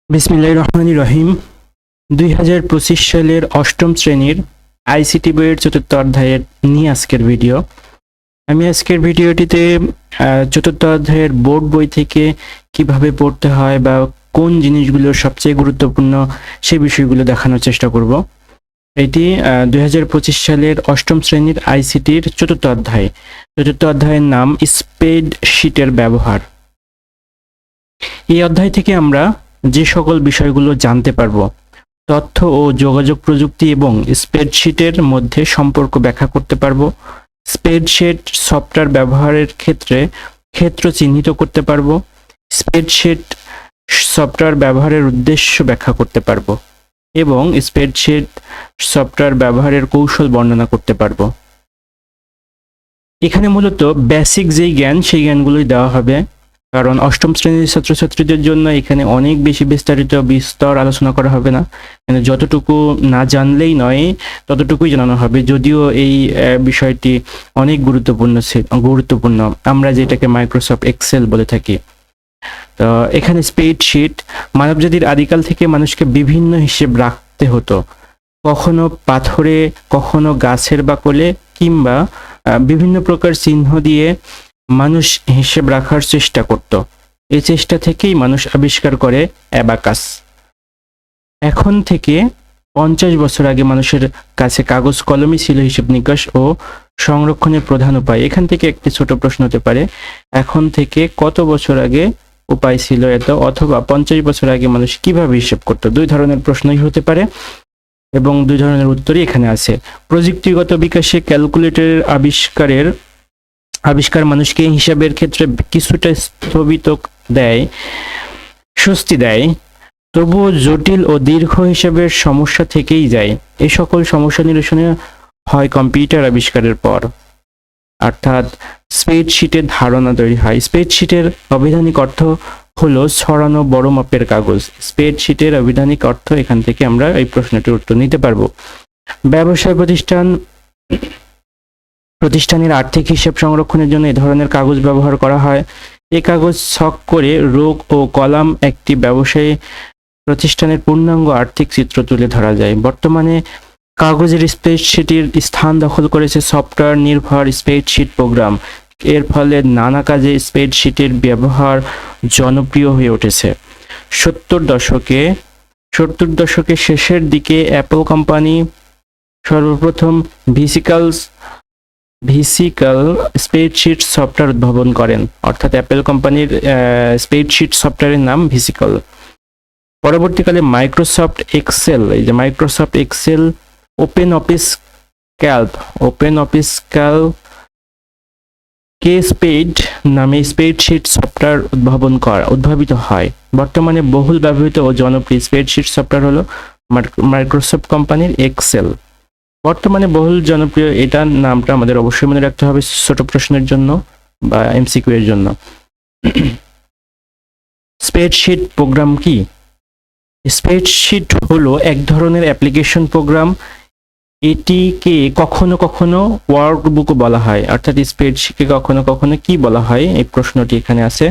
বিসমিল্লাহির রহমানির রহিম। 2025 সালের অষ্টম শ্রেণীর আইসিটি বইয়ের চতুর্থ অধ্যায়ের নিয়ে আজকের ভিডিও। আমি আজকের ভিডিওটিতে চতুর্থ অধ্যায়ের বোর্ড বই থেকে কিভাবে পড়তে হয় বা কোন জিনিসগুলো সবচেয়ে গুরুত্বপূর্ণ সেই বিষয়গুলো দেখানোর চেষ্টা করব। এটি 2025 সালের অষ্টম শ্রেণীর আইসিটির চতুর্থ অধ্যায়। চতুর্থ অধ্যায়ের নাম স্প্রেডশিটের ব্যবহার। এই অধ্যায় থেকে আমরা যে সকল বিষয়গুলো জানতে পারবো, তথ্য ও যোগাযোগ প্রযুক্তি এবং স্প্রেডশিটের মধ্যে সম্পর্ক ব্যাখ্যা করতে পারবো, স্প্রেডশিট সফটওয়্যার ব্যবহারের ক্ষেত্রে ক্ষেত্র চিহ্নিত করতে পারবো, স্প্রেডশিট সফটওয়্যার ব্যবহারের উদ্দেশ্য ব্যাখ্যা করতে পারবো এবং স্প্রেডশিট সফটওয়্যার ব্যবহারের কৌশল বর্ণনা করতে পারবো। এখানে মূলত বেসিক যেই জ্ঞান সেই জ্ঞানগুলোই দেওয়া হবে, কারণ অষ্টম শ্রেণীর ছাত্রছাত্রীদের জন্য এখানে অনেক বেশি বিস্তর আলোচনা করা হবে না। মানে যতটুকু না জানলেই নয়, ততটুকুই জানানো হবে। যদিও এই বিষয়টি অনেক গুরুত্বপূর্ণ, আমরা যেটাকে মাইক্রোসফট এক্সেল বলে থাকি। তো এখানে স্প্রেডশিট মানবজাতির আদিকাল থেকে মানুষকে বিভিন্ন হিসেব রাখতে হতো, কখনো পাথরে, কখনো গাছের বাকলে, কিংবা বিভিন্ন প্রকার চিহ্ন দিয়ে মানুষ হিসেব রাখার চেষ্টা করত। এই চেষ্টা থেকেই মানুষ আবিষ্কার করে অ্যাবাকাস। এখন থেকে 50 বছর আগে মানুষের কাছে কাগজ কলমই ছিল হিসেব নিকাশ ও সংরক্ষণের প্রধান উপায়। এখান থেকে একটি ছোট প্রশ্ন হতে পারে, এখন থেকে কত বছর আগে উপায় ছিল এত, অথবা 50 বছর আগে মানুষ কিভাবে হিসেব করত? দুই ধরনের প্রশ্নই হতে পারে এবং দুই ধরনের উত্তরই এখানে আছে। প্রযুক্তিগত বিকাশে ক্যালকুলেটরের আবিষ্কার মানুষকে হিসাবের ক্ষেত্রে কিছুটা স্বস্তি দেয়, তবুও জটিল ও দীর্ঘ হিসাবের সমস্যা থেকেই যায়। এই সকল সমস্যা নিরসনে হয় কম্পিউটার আবিষ্কারের পর, অর্থাৎ স্প্রেডশিটের ধারণা তৈরি হয়। স্প্রেডশিটের অবৈধানিক অর্থ হলো ছড়ানো বড় মাপের কাগজ। স্প্রেডশিটের অবৈধানিক অর্থ, এখান থেকে আমরা এই প্রশ্নটির উত্তর নিতে পারবো। ব্যবসায় প্রতিষ্ঠানের আর্থিক হিসাব সংরক্ষণের জন্য এই ধরনের কাগজ ব্যবহার করা হয়। এই কাগজ ছক করে রো ও কলাম একটি ব্যবসায়ী প্রতিষ্ঠানের পূর্ণাঙ্গ আর্থিক চিত্র তুলে ধরা যায়। বর্তমানে কাগজের স্প্রেডশিটের স্থান দখল করেছে সফটওয়্যার নির্ভর স্প্রেডশিট প্রোগ্রাম। এর ফলে নানা কাজে স্প্রেডশিটের ব্যবহার জনপ্রিয় হয়ে উঠেছে। 70 দশকের শেষের দিকে অ্যাপল কোম্পানি সর্বপ্রথম ভিসিক্যাল স্প্রেডশিট সফটওয়্যার উদ্ভাবন করেন, অর্থাৎ অ্যাপল কোম্পানির স্প্রেডশিট সফটওয়্যারের নাম ভিসিক্যাল। পরবর্তীকালে Microsoft Excel, open office calc KSpread নামে স্প্রেডশিট সফটওয়্যার উদ্ভাবিত হয়। বর্তমানে বহুল ব্যবহৃত ও জনপ্রিয় স্প্রেডশিট সফটওয়্যার হলো মাইক্রোসফট কোম্পানির এক্সেল। বর্তমানে বহুল জনপ্রিয় এটার নামটা আমাদের অবশ্যই মনে রাখতে হবে ছোট প্রশ্নের জন্য বা এমসিকিউ এর জন্য। স্প্রেডশিট প্রোগ্রাম কি? স্প্রেডশিট হলো এক ধরনের অ্যাপ্লিকেশন প্রোগ্রাম। এটিকে কখনো কখনো ওয়ার্কবুকও বলা হয়, অর্থাৎ স্প্রেডশিটকে কখনো কখনো কি বলা হয়, এই প্রশ্নটি এখানে আছে।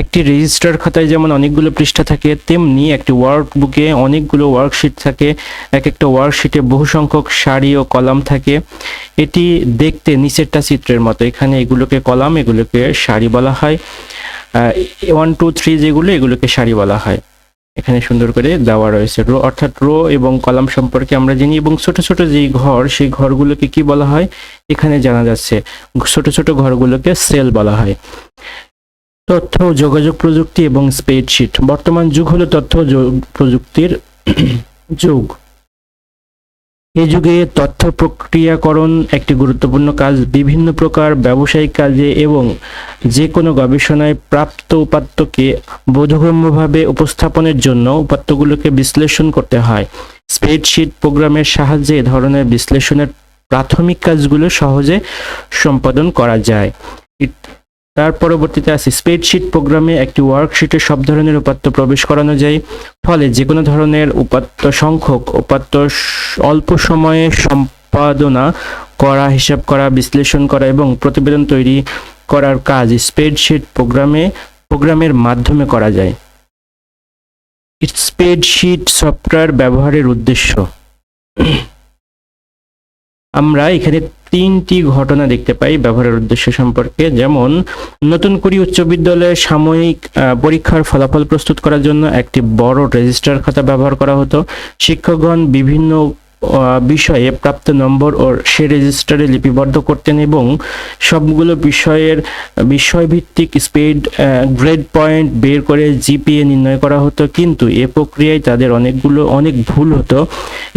একটি রেজিস্টার খাতায় যেমন অনেকগুলো পৃষ্ঠা থাকে, তেমনি একটি ওয়ার্কবুকে অনেকগুলো ওয়ার্কশিট থাকে। এক একটা ওয়ার্কশিটে বহু সংখ্যক সারি ও কলাম থাকে। এটি দেখতে নিচেরটা চিত্রের মতো। এখানে এগুলোকে কলাম, এগুলোকে সারি বলা হয়। 1 2 3 এগুলোকে সারি বলা হয়। এখানে সুন্দর করে দেওয়া রয়েছে। রো এবং কলাম সম্পর্কে আমরা জানি, এবং ছোট ছোট যেই ঘর, সেই ঘরগুলোকে কি বলা হয় এখানে জানা যাচ্ছে। ছোট ছোট ঘরগুলোকে সেল বলা হয়। তথ্য ও যোগাযোগ প্রযুক্তি এবং স্প্রেডশিট। বর্তমান যুগ হলো তথ্য প্রযুক্তির যুগ। এই যুগে তথ্য প্রক্রিয়াকরণ একটি গুরুত্বপূর্ণ কাজ। বিভিন্ন প্রকার ব্যবসায়িক কাজে এবং যে কোনো গবেষণায় প্রাপ্ত উপাত্তকে বোধগম্যভাবে উপস্থাপনের জন্য উপাত্তগুলোকে বিশ্লেষণ করতে হয়। স্প্রেডশিট প্রোগ্রামের সাহায্যে এ ধরনের বিশ্লেষণের প্রাথমিক কাজগুলো সহজে সম্পাদন করা যায়। তার পরবর্তীতে আছে স্প্রেডশিট প্রোগ্রামে একটি ওয়ার্কশিটে সব ধরনের উপাত্ত প্রবেশ করানো যায়, ফলে যে কোনো ধরনের উপাত্ত অল্প সময়ে সম্পাদনা করা, হিসাব করা, বিশ্লেষণ করা এবং প্রতিবেদন তৈরি করার কাজ স্প্রেডশিট প্রোগ্রামের মাধ্যমে করা যায়। স্প্রেডশিট সফটওয়্যার ব্যবহারের উদ্দেশ্য। আমরা এখানে 3টি ঘটনা দেখতে পাই ব্যবহারের উদ্দেশ্য সম্পর্কে। যেমন, নতুন করে উচ্চ বিদ্যালয়ে সাময়িক পরীক্ষার ফলাফল প্রস্তুত করার জন্য একটি বড় রেজিস্টার খাতা ব্যবহার করা হতো। শিক্ষকগণ বিভিন্ন বিষয়ে প্রাপ্ত নম্বর ও সে রেজিস্টারে লিপিবদ্ধ করতেন এবং সবগুলো বিষয়ভিত্তিক গ্রেড পয়েন্ট বের করে জিপিএ নির্ণয় করা হতো। কিন্তু এ প্রক্রিয়ায় তাদের অনেক ভুল হতো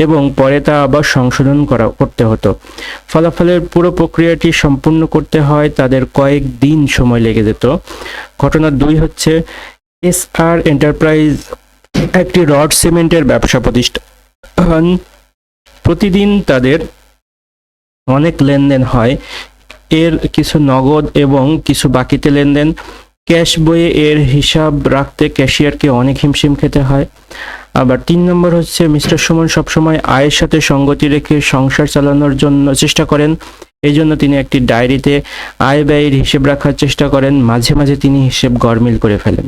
এবং পরে তা আবার সংশোধন করতে হতো। ফলাফলের পুরো প্রক্রিয়াটি সম্পূর্ণ করতে হয় তাদের কয়েক দিন সময় লেগে যেত। ঘটনা 2 হচ্ছে, SR এন্টারপ্রাইজ একটি রড সিমেন্টের ব্যবসা প্রতিষ্ঠান। প্রতিদিন তাদের অনেক লেনদেন হয়, এর কিছু নগদ এবং কিছু বাকিতে লেনদেন। ক্যাশ বইয়ে এর হিসাব রাখতে ক্যাশিয়ারকে অনেক হিমশিম খেতে হয়। আবার 3 নম্বর হচ্ছে, মিস্টার সুমন সবসময় আয়ের সাথে সঙ্গতি রেখে সংসার চালানোর জন্য চেষ্টা করেন। এই জন্য তিনি একটি ডায়েরিতে আয় ব্যয়ের হিসেব রাখার চেষ্টা করেন। মাঝে মাঝে তিনি হিসেব গড়মিল করে ফেলেন।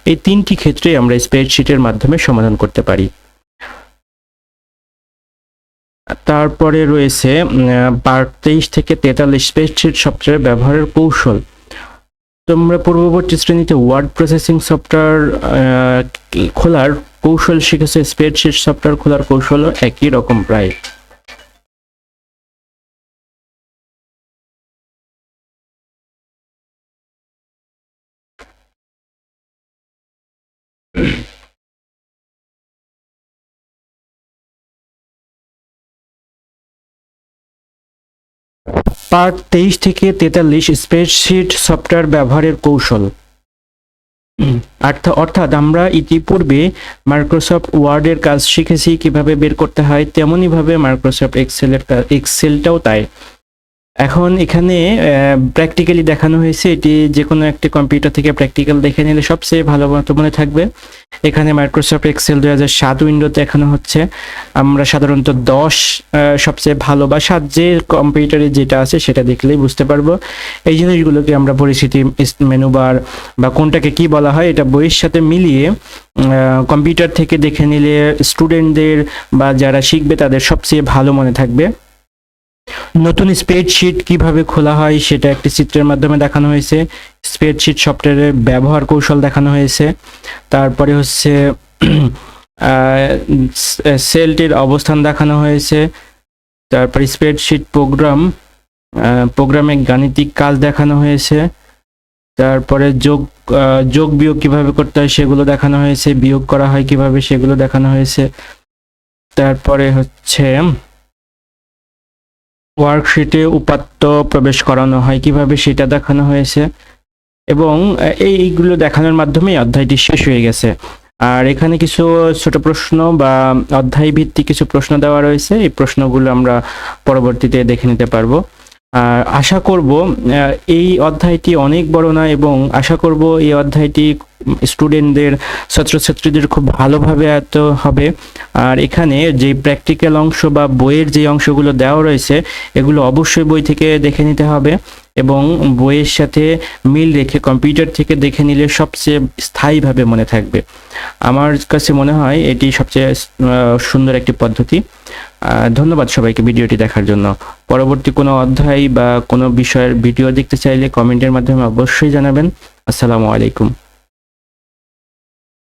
এই 3টি ক্ষেত্রে আমরা স্প্রেডশিটের মাধ্যমে সমাধান করতে পারি। তারপরে রয়েছে পার্ট 23 থেকে 43 স্প্রেডশিট সফটওয়্যার ব্যবহারের কৌশল। তোমরা পূর্ববর্তী শ্রেণীতে ওয়ার্ড প্রসেসিং সফটওয়্যার খোলার কৌশল শিখেছে। স্প্রেডশিট সফটওয়্যার খোলার কৌশলও একই রকম প্রায়। পার্ট 23 থেকে 43 স্প্রেডশিট সফটওয়্যার ব্যবহারের কৌশল। অর্থাৎ আমরা ইতিপূর্বে মাইক্রোসফট ওয়ার্ডের কাজ শিখেছি কিভাবে বের করতে হয়, তেমনইভাবে মাইক্রোসফট এক্সেলটাও তাই। এখন এখানে প্র্যাকটিক্যালি দেখানো হয়েছে। এটি যে কোনো একটি কম্পিউটার থেকে প্র্যাকটিক্যাল দেখে নিলে সবচেয়ে ভালো মনে থাকবে। এখানে মাইক্রোসফট এক্সেল 2007 উইন্ডো দেখানো হচ্ছে। আমরা সাধারণত 10 সবচেয়ে ভালো বা 7 যে কম্পিউটারে যেটা আছে সেটা দেখলেই বুঝতে পারবো। এই জিনিসগুলোকে আমরা পরিচিতি মেনু বার বা কোনটাকে কি বলা হয় এটা বইয়ের সাথে মিলিয়ে কম্পিউটার থেকে দেখে নিলে স্টুডেন্টদের বা যারা শিখবে তাদের সবচেয়ে ভালো মনে থাকবে। নতুন স্প্রেডশিট কিভাবে খোলা হয় সেটা একটি চিত্রের মাধ্যমে দেখানো হয়েছে। স্প্রেডশিট সফটওয়্যারের ব্যবহার কৌশল দেখানো হয়েছে। তারপরে হচ্ছে সেলটির অবস্থান দেখানো হয়েছে। তারপরে স্প্রেডশিট প্রোগ্রামে গাণিতিক কাজ দেখানো হয়েছে। তারপরে যোগ বিয়োগ কিভাবে করতে হয় সেগুলো দেখানো হয়েছে। বিয়োগ করা হয় কিভাবে সেগুলো দেখানো হয়েছে। তারপরে হচ্ছে ওয়ার্কশিটে উপাত্ত প্রবেশ করানো হয় কিভাবে সেটা দেখানো হয়েছে এবং এইগুলো দেখানোর মাধ্যমে অধ্যায়টি শেষ হয়ে গেছে। আর এখানে কিছু ছোট প্রশ্ন বা অধ্যায় ভিত্তিক কিছু প্রশ্ন দেওয়া রয়েছে। এই প্রশ্নগুলো আমরা পরবর্তীতে দেখে নিতে পারবো। আর আশা করব এই অধ্যায়টি অনেক বড় না এবং আশা করব এই অধ্যায়টি স্টুডেন্টদের ছাত্রছাত্রীদের খুব ভালোভাবে আয়ত্ত হবে। আর এখানে যে প্র্যাকটিক্যাল অংশ বা বইয়ের যে অংশগুলো দেওয়া রয়েছে এগুলো অবশ্যই বই থেকে দেখে নিতে হবে এবং বইয়ের সাথে মিল রেখে কম্পিউটার থেকে দেখে নিলে সবচেয়ে স্থায়ীভাবে মনে থাকবে। আমার কাছে মনে হয় এটি সবচেয়ে সুন্দর একটি পদ্ধতি। ধন্যবাদ সবাইকে ভিডিওটি দেখার জন্য। পরবর্তী কোনো অধ্যায় বা কোনো বিষয়ের ভিডিও দেখতে চাইলে কমেন্টের মাধ্যমে অবশ্যই জানাবেন। আসসালামু আলাইকুম।